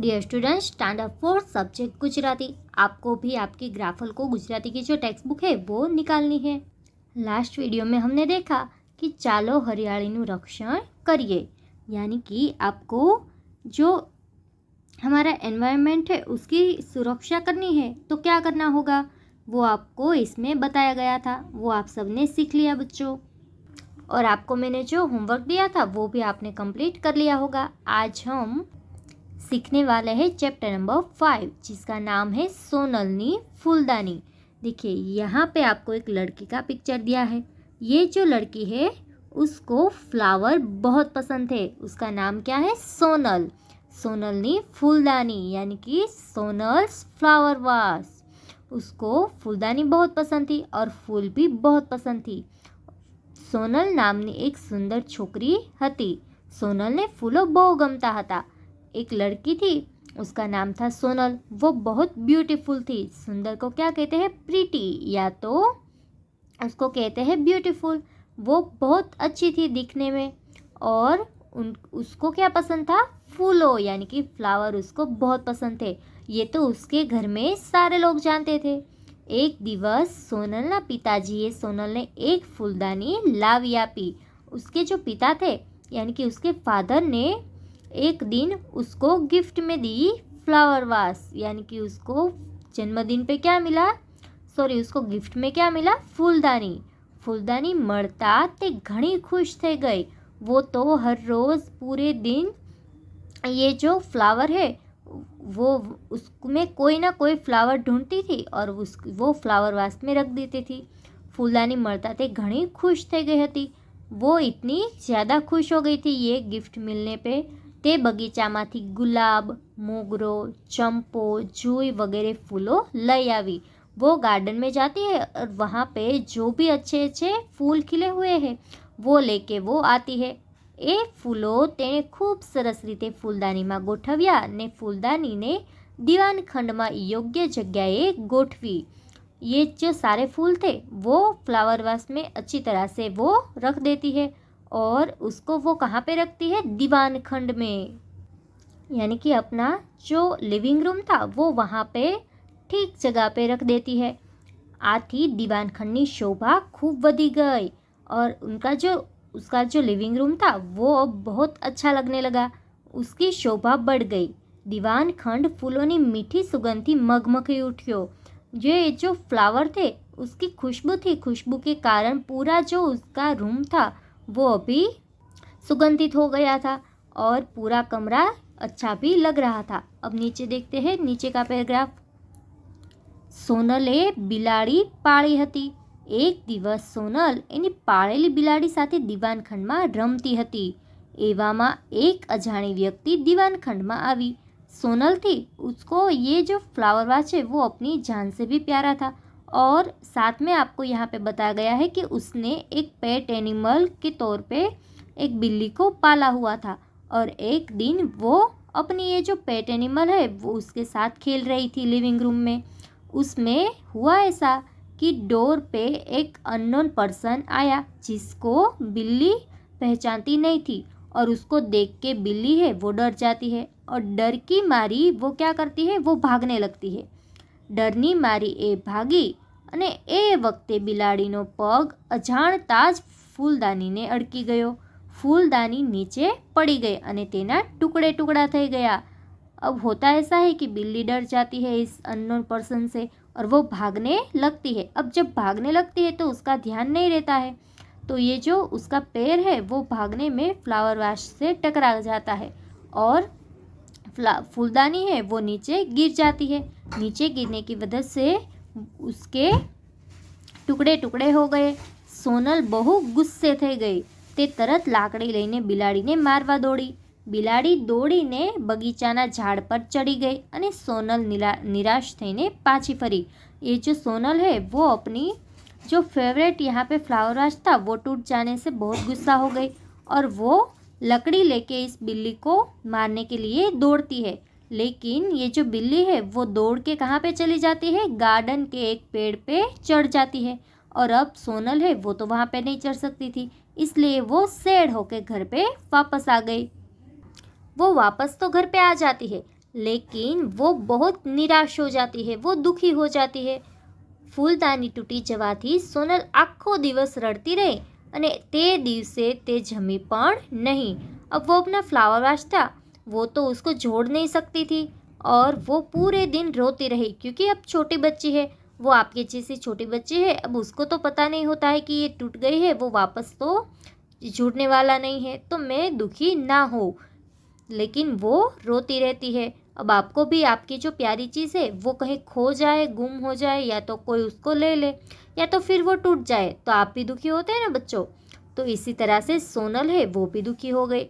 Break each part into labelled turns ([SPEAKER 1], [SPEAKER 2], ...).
[SPEAKER 1] Dear student, standard 4 subject Gujarati. आपको भी आपकी ग्राफल को गुजराती की जो टेक्स्ट बुक है वो निकालनी है। लास्ट वीडियो में हमने देखा कि चालो हरियाळीનું रक्षण करिए, यानी कि आपको जो हमारा एनवायरनमेंट है उसकी सुरक्षा करनी है तो क्या करना होगा वो आपको इसमें बताया गया था। वो आप सबने सीख लिया बच्चों, और आपको मैंने जो होमवर्क दिया था वो भी आपने कंप्लीट कर लिया होगा। आज हम सीखने वाले हैं चैप्टर नंबर 5, जिसका नाम है सोनलनी फूलदानी। देखिए यहाँ पे आपको एक लड़की का पिक्चर दिया है। ये जो लड़की है उसको फ्लावर बहुत पसंद थे। उसका नाम क्या है? सोनल। सोनलनी फूलदानी यानी कि सोनल्स फ्लावर वास। उसको फूलदानी बहुत पसंद थी और फूल भी बहुत पसंद थी। सोनल नामनी एक सुंदर छोकरी हती। सोनलने फूलों बहुत गमता हता। एक लड़की थी, उसका नाम था सोनल। वो बहुत ब्यूटीफुल थी। सुंदर को क्या कहते हैं? प्रीटी, या तो उसको कहते हैं ब्यूटीफुल। वो बहुत अच्छी थी दिखने में, और उसको क्या पसंद था? फूलों यानी कि फ्लावर उसको बहुत पसंद थे। ये तो उसके घर में सारे लोग जानते थे। एक दिवस सोनलना पिताजीए सोनलने एक फूलदानी लावी आपी। उसके जो पिता थे यानी कि उसके फादर ने एक दिन उसको गिफ्ट में दी फ्लावर वास, यानी कि उसको जन्मदिन पे क्या मिला? उसको गिफ्ट में क्या मिला? फूलदानी। फूलदानी મળતા તે ઘણી खुश થઈ गई। वो तो हर रोज़ पूरे दिन ये जो फ्लावर है वो उसमें कोई ना कोई फ्लावर ढूंढती थी और वो फ्लावर वास में रख देती थी। फूलदानी મળતા તે ઘણી खुश થઈ गई હતી। वो इतनी ज़्यादा खुश हो गई थी ये गिफ्ट मिलने पे। તે બગીચામાંથી ગુલાબ, મોગરો, चंपो, जूई वगैरह फूलों लई आवी। वो गार्डन में जाती है और वहाँ पे जो भी अच्छे अच्छे फूल खिले हुए हैं वो लेके वो आती है। એ ફૂલો તેણે ખૂબ સરસ રીતે ફૂલદાનીમાં ગોઠવ્યા ને ફૂલદાનીને દીવાનખંડમાં યોગ્ય જગ્યાએ गोठवी। ये जो सारे फूल थे वो फ्लावर वास में अच्छी तरह से वो रख देती है, और उसको वो कहाँ पे रखती है? दीवान खंड में, यानी कि अपना जो लिविंग रूम था वो वहाँ पे ठीक जगह पे रख देती है। आथी दीवान खंड की शोभा खूब वधी गई और उसका जो लिविंग रूम था वो अब बहुत अच्छा लगने लगा। उसकी शोभा बढ़ गई। दीवान खंड फूलों की मीठी सुगंध थी मगमगी उठ्यो। ये जो फ्लावर थे उसकी खुशबू थी। खुशबू के कारण पूरा जो उसका रूम था वो अभी सुगंधित हो गया था और पूरा कमरा अच्छा भी लग रहा था। अब नीचे देखते हैं, नीचे का पैराग्राफ। सोनले बिलाड़ी पाળી હતી। एक दिवस सोनल एनी पाळेली बिलाड़ी साथे दीवानखंडમાં रमती हती। एવામાં एक अजाणी व्यक्ति दीवानखंडમાં आवी। सोनल थी, उसको ये जो फ्लावर वास है वो अपनी जान से भी प्यारा था, और साथ में आपको यहाँ पे बताया गया है कि उसने एक पेट एनिमल के तौर पे एक बिल्ली को पाला हुआ था, और एक दिन वो अपनी ये जो पेट एनिमल है वो उसके साथ खेल रही थी लिविंग रूम में। उसमें हुआ ऐसा कि डोर पे एक अननोन पर्सन आया जिसको बिल्ली पहचानती नहीं थी, और उसको देख के बिल्ली है वो डर जाती है, और डर की मारी वो क्या करती है? वो भागने लगती है। डरनी मारी ए भागी અને એ વખતે બિલાડીનો પગ અજાણતા જ ફૂલદાનીને અડકી ગયો। ફૂલદાની નીચે પડી ગઈ અને તેના ટુકड़े टुकड़ा થઈ ગયા। अब होता ऐसा है कि बिल्ली डर जाती है इस अननोन पर्सन से और वो भागने लगती है। अब जब भागने लगती है तो उसका ध्यान नहीं रहता है, तो ये जो उसका पैर है वो भागने में फ्लावर वास से टकरा जाता है और फूलदानी है वो नीचे गिर जाती है। नीचे गिरने की वजह से उसके टुकड़े टुकड़े हो गए। सोनल बहु गुस्से થઈ ગઈ। તે તરત લાકડી લઈને બિલાડીને મારવા દોડી। બિલાડી દોડીને બગીચાના ઝાડ પર ચડી ગઈ અને સોનલ નિરાશ થઈને પાછી ફરી। ये जो सोनल है वो अपनी जो फेवरेट यहाँ पे फ्लावर वास था वो टूट जाने से बहुत गुस्सा हो गई, और वो लकड़ी लेके इस बिल्ली को मारने के लिए दौड़ती है। लेकिन ये जो बिल्ली है वो दौड़ के कहाँ पे चली जाती है? गार्डन के एक पेड़ पे चढ़ जाती है, और अब सोनल है वो तो वहाँ पे नहीं चढ़ सकती थी, इसलिए वो सैड होके घर पे वापस आ गई। वो वापस तो घर पे आ जाती है, लेकिन वो बहुत निराश हो जाती है, वो दुखी हो जाती है। ફૂલદાની તૂટી જવાથી સોનલ આખો દિવસ રડતી રહી અને તે દિવસે તે જમી પણ नहीं। अब वो अपना फ्लावर वाश था, वो तो उसको जोड़ नहीं सकती थी और वो पूरे दिन रोती रही क्योंकि अब छोटी बच्ची है, वो आपके जैसी छोटी बच्ची है। अब उसको तो पता नहीं होता है कि ये टूट गई है, वो वापस तो जुड़ने वाला नहीं है, तो मैं दुखी ना हो, लेकिन वो रोती रहती है। अब आपको भी आपकी जो प्यारी चीज़ है वो कहीं खो जाए, गुम हो जाए, या तो कोई उसको ले ले, या तो फिर वो टूट जाए, तो आप भी दुखी होते हैं ना बच्चों। तो इसी तरह से सोनल है वो भी दुखी हो गई।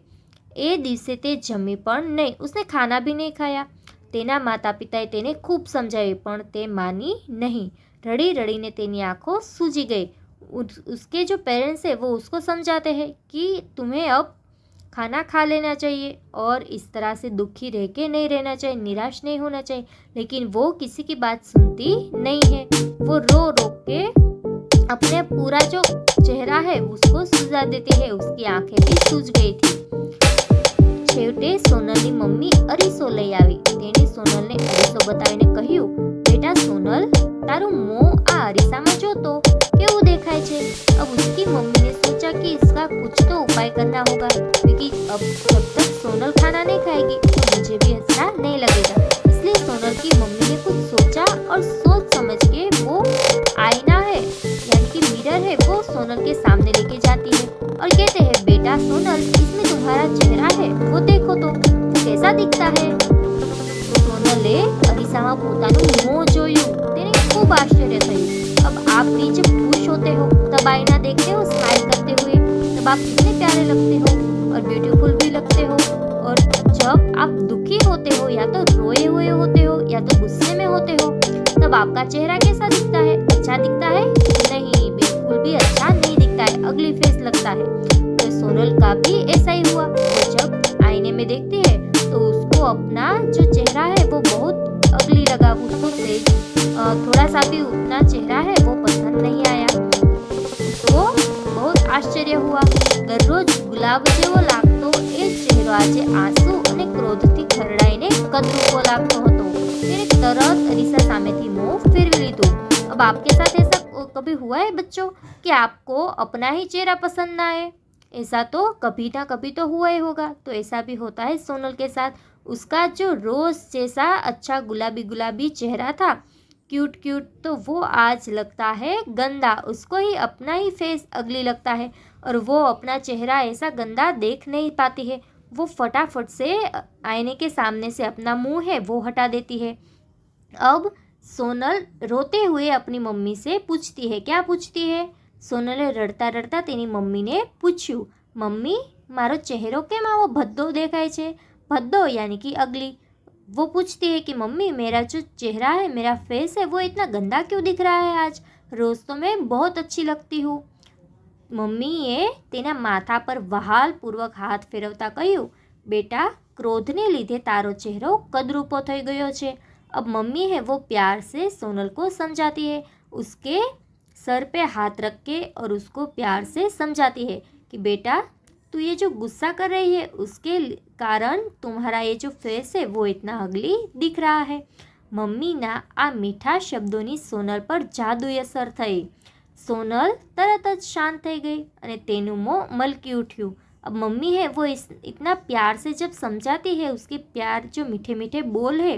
[SPEAKER 1] એ દિવસે તે જમી પણ નહીં, उसने खाना भी नहीं खाया। તેના માતા પિતાએ તેને ખૂબ સમજાવી પણ તે માની नहीं। રડી રડીને તેની આંખો सूजी गई। उसके जो पेरेंट्स है वो उसको समझाते हैं कि तुम्हें अब खाना खा लेना चाहिए और इस तरह से दुखी रह के नहीं रहना चाहिए, निराश नहीं होना चाहिए, लेकिन वो किसी की बात सुनती नहीं है। वो रो रो के अपने पूरा जो चेहरा है उसको सुझा देती है, उसकी आंखें भी सूज गई थी। છેવટે સોનલની મમ્મી અરીસો લઈ આવી। તેણે સોનલને અરીસો બતાવીને કહ્યું, બેટા સોનલ, તારું મોં આ અરીસામાં જો તો કેવું દેખાય છે। अब उसकी मम्मी ने सोचा कि इसका कुछ तो उपाय करना होगा, क्योंकि अब जब तक सोनल खाना नहीं खाएगी तो मुझे भी अच्छा नहीं लगेगा। इसलिए सोनल की मम्मी ने कुछ सोचा और सोच समझ के वो आईना है यानी कि मिरर है वो सोनल के सामने लेके जाती है और कहते हैं, बेटा सोनल, इसमें तुम्हारा चेहरा है वो देखो तो वो कैसा दिखता है। तो સોનલે અરીસામાં પોતાનું મોં જોયું, તેને ખૂબ આશ્ચર્ય થયું। अब आप भी जब खुश होते हो तब आईना देखते हो स्माइल करते हुए, तब आप कितने प्यारे लगते हो और ब्यूटीफुल भी लगते हो। और जब आप दुखी होते हो, या तो रोए हुए होते हो या तो गुस्से में होते हो, तब आपका चेहरा कैसा दिखता है? अच्छा दिखता है? नहीं, बिल्कुल भी अच्छा नहीं दिखता है, अगली फेस लगता है। तो सोनल का भी ऐसा ही हुआ। वो जब आईने में देखती है तो उसको अपना जो चेहरा है वो बहुत अगली लगा, उसको थोड़ा सा भी उतना चेहरा है वो पसंद नहीं आया। उसको बहुत આશ્ચર્ય हुआ। દરરોજ ગુલાબ જેવો લાગતો એ ચહેરો આજે આંસુ અને ક્રોધથી ખરડાઈને કદરૂપો લાગતો હતો। તેણે તરત અરીસા સામેથી મોં ફેરવી લીધું। अब आपके साथ ऐसा कभी हुआ है बच्चों कि आपको अपना ही चेहरा पसंद ना आए? ऐसा तो कभी ना कभी तो हुआ ही होगा। तो ऐसा भी होता है सोनल के साथ। उसका जो रोज़ जैसा अच्छा गुलाबी गुलाबी चेहरा था, क्यूट क्यूट, तो वो आज लगता है गंदा। उसको ही अपना ही फेस अगली लगता है और वो अपना चेहरा ऐसा गंदा देख नहीं पाती है। वो फटाफट से आईने के सामने से अपना मुंह है वो हटा देती है। अब सोनल रोते हुए अपनी मम्मी से पूछती है, क्या पूछती है? सोनले रड़ता रड़ता तेनी मम्मी ने पूछ्યું, मम्मी मारो चेहरो केम आवो भद्दो देखाय छे? भद्दो यानी कि अगली। वो पूछती है कि मम्मी मेरा जो चेहरा है, मेरा फेस है, वो इतना गंदा क्यों दिख रहा है आज? रोज़ तो मैं बहुत अच्छी लगती हूँ। મમ્મીએ તેના માથા પર વહાલપૂર્વક હાથ ફેરવતા કહ્યું, બેટા ક્રોધને લીધે તારો ચહેરો કદરૂપો થઈ ગયો છે। अब मम्मी है वो प्यार से सोनल को समझाती है, उसके सर पे हाथ रख के और उसको प्यार से समझाती है कि बेटा तू ये जो गुस्सा कर रही है उसके कारण तुम्हारा ये जो फेस है वो इतना अगली दिख रहा है। મમ્મીના આ મીઠા શબ્દોની સોનલ પર જાદુઈ અસર થઈ। સોનલ તરત જ શાંત થઈ ગઈ અને તેનું મોં મલકી ઉઠ્યું। अब मम्मी है वो इतना प्यार से जब समझाती है, उसके प्यार जो मीठे मीठे बोल है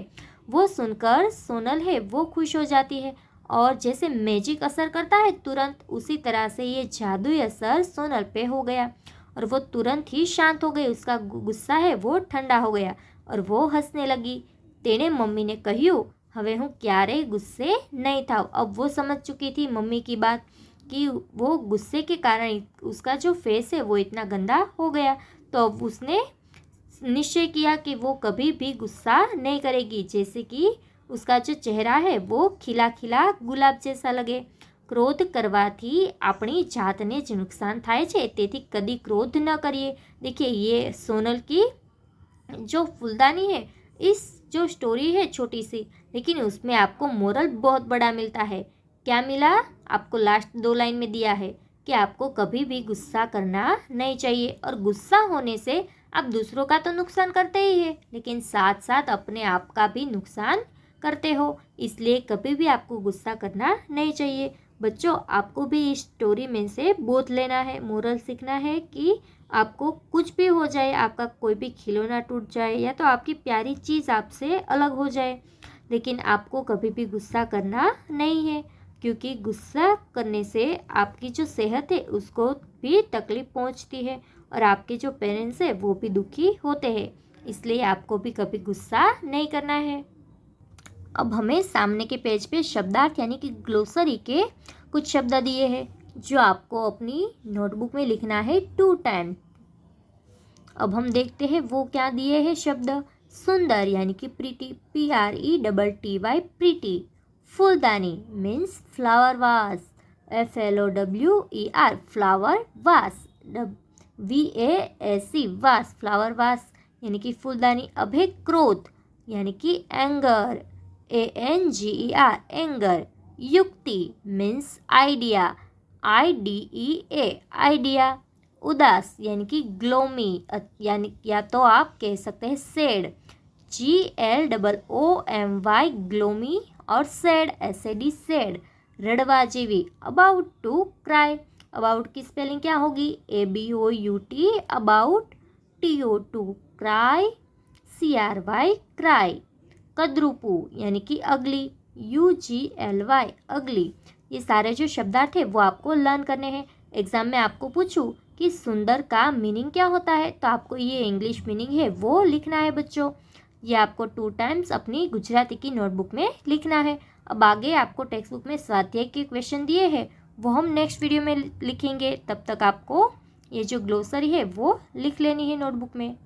[SPEAKER 1] वो सुनकर सोनल है वो खुश हो जाती है और जैसे मैजिक असर करता है तुरंत, उसी तरह से ये जादुई असर सोनल पे हो गया और वो तुरंत ही शांत हो गई। उसका गुस्सा है वो ठंडा हो गया और वो हंसने लगी। तेने मम्मी ने કહ્યું, હવે હું ક્યારેય गुस्से नहीं था। अब वो समझ चुकी थी मम्मी की बात कि वो गुस्से के कारण उसका जो फेस है वो इतना गंदा हो गया। तो अब उसने निश्चय किया कि वो कभी भी गुस्सा नहीं करेगी, जैसे कि उसका जो चेहरा है वो खिला खिला गुलाब जैसा लगे। क्रोध करवाથી આપણી જાતને જ નુકસાન થાય છે, તેથી કદી ક્રોધ ન કરીએ। देखिए ये सोनल की जो फूलदानी है, इस जो स्टोरी है छोटी सी, लेकिन उसमें आपको मोरल बहुत बड़ा मिलता है। क्या मिला? आपको लास्ट 2 लाइन में दिया है कि आपको कभी भी गुस्सा करना नहीं चाहिए और गुस्सा होने से आप दूसरों का तो नुकसान करते ही है, लेकिन साथ साथ अपने आप का भी नुकसान करते हो। इसलिए कभी भी आपको गुस्सा करना नहीं चाहिए। बच्चों, आपको भी इस स्टोरी में से बोध लेना है, मोरल सीखना है कि आपको कुछ भी हो जाए, आपका कोई भी खिलौना टूट जाए या तो आपकी प्यारी चीज़ आपसे अलग हो जाए, लेकिन आपको कभी भी गुस्सा करना नहीं है, क्योंकि गुस्सा करने से आपकी जो सेहत है उसको भी तकलीफ पहुंचती है और आपके जो पेरेंट्स हैं वो भी दुखी होते हैं। इसलिए आपको भी कभी गुस्सा नहीं करना है। अब हमें सामने के पेज पे शब्दार्थ यानी कि ग्लोसरी के कुछ शब्द दिए हैं जो आपको अपनी नोटबुक में लिखना है 2 टाइम। अब हम देखते हैं वो क्या दिए हैं शब्द। सुंदर यानी कि प्रीटी, PRETTY प्रीटी। फूलदानी means flower vase, FLOWER flower vase, VASE vase flower vase यानी कि फूलदानी। अब है क्रोध यानी कि एंगर, ANGER एंगर। युक्ति मीन्स आइडिया, IDEA आइडिया। उदास यानी कि ग्लोमी यानी या तो आप कह सकते हैं सैड, GLOOMY ग्लोमी और सैड SAD सैड। रड़वा जेवी, अबाउट टू क्राई। अबाउट की स्पेलिंग क्या होगी? ABOUT about, TO2 cry, CRY cry. कद्रूपू यानी कि अगली, UGLY अगली। ये सारे जो शब्दार्थ है वो आपको लर्न करने हैं। एग्जाम में आपको पूछूं कि सुंदर का मीनिंग क्या होता है तो आपको ये इंग्लिश मीनिंग है वो लिखना है बच्चों। ये आपको 2 टाइम्स अपनी गुजराती की नोटबुक में लिखना है। अब आगे आपको टेक्स्ट बुक में स्वाध्याय के क्वेश्चन दिए हैं वो हम नेक्स्ट वीडियो में लिखेंगे। तब तक आपको ये जो ग्लोसरी है वो लिख लेनी है नोटबुक में।